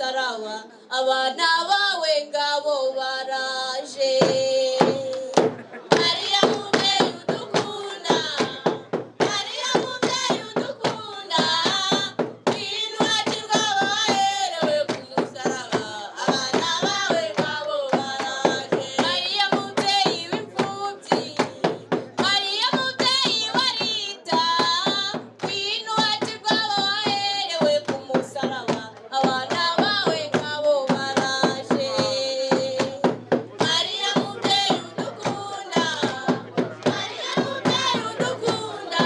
kumusaraba abana bawe ngabo baraje Mariya mubyeyi udukunda Mariya mubyeyi udukunda ngwino wakirwa waherewe kumusaraba abana bawe ngabo baraje Mariya mubyeyi w'imfubyi Mariya mubyeyi warita ngwino wakirwa waherewe kumusaraba abana bawe ngabo baraje Mariya mubyeyi udukunda Mariya mubyeyi udukunda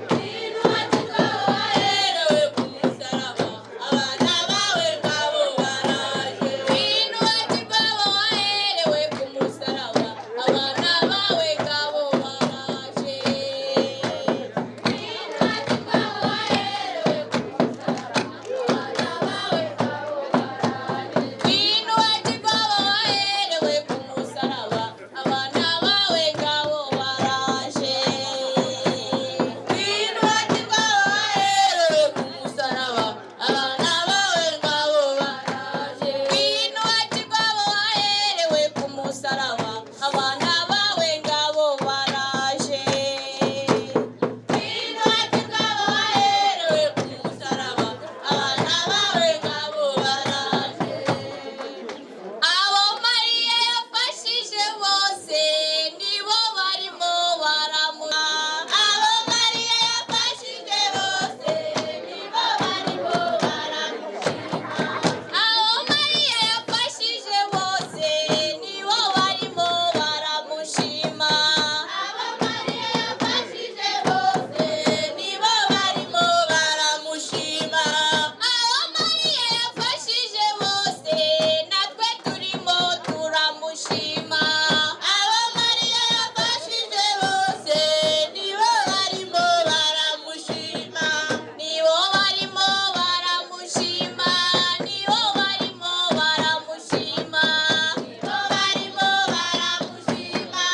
ngwino wakirwa waherewe kumusaraba abana bawe ngabo baraje ngwino wakirwa waherewe kumusaraba abana bawe ngabo baraje ngwino wakirwa waherewe ngwino wakirwa waherewe kumusaraba abana bawe ngabo baraje ngwino wakirwa waherewe kumusaraba abana bawe ngabo baraje ngwino wakirwa waherewe kumusaraba abana bawe ngabo baraje ngwino wakirwa waherewe kumusaraba abana bawe ngabo baraje abo Mariya yafashije bose nibo barimo baramuha abo Mariya yafashije bose nibo barimo baramushima abo Mariya yafashije bose nibo barimo baramushima abo Mariya yafashije bose nibo barimo baramushima abo Mariya yafashije bose natwe turimo turamushima abo Mariya yafashije bose nibo barimo baramushima nibo barimo baramushima nibo barimo baramushima nibo barimo baramushima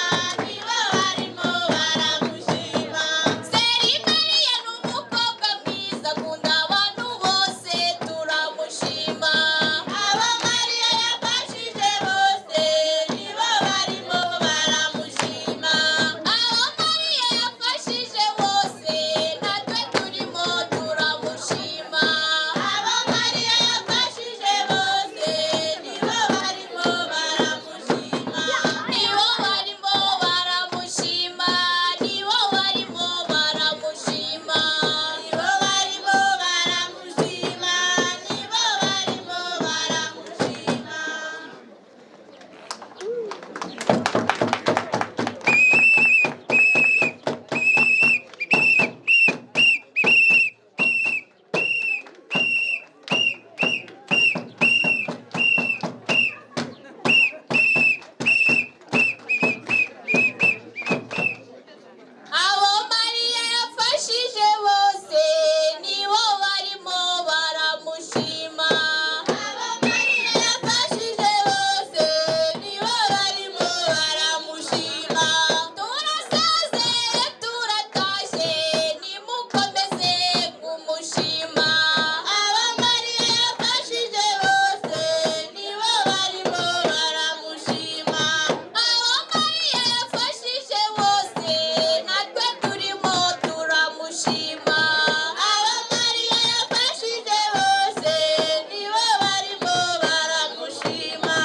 nibo barimo baramushima Seri Mariya ni umukobwa mwiza akunda abantu bose turamushima abo Mariya yafashije bose nibo barimo baramushima abo Mariya yafashije bose natwe turimo turamushima abo Mariya yafashije bose nibo barimo baramushima nibo barimo baramushima nibo barimo baramushima nibo barimo baramushima nibo barimo baramushima abo Mariya yafashije bose nibo barimo baramushima abo Mariya yafashije bose nibo barimo baramushima turasaze turatashye nimukomeze kumushima abo Mariya yafashije bose nibo barimo baramushima abo Mariya yafashije bose natwe turimo turamushima abo Mariya yafashije bose nibo barimo baramushima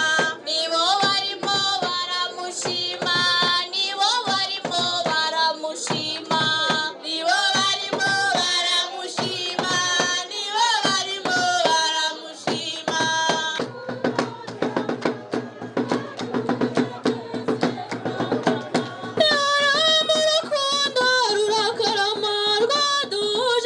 nibo barimo baramushima nibo barimo baramushima nibo barimo baramushima nibo barimo baramushima rurakara mu rukundo rurakarama rwaduhuje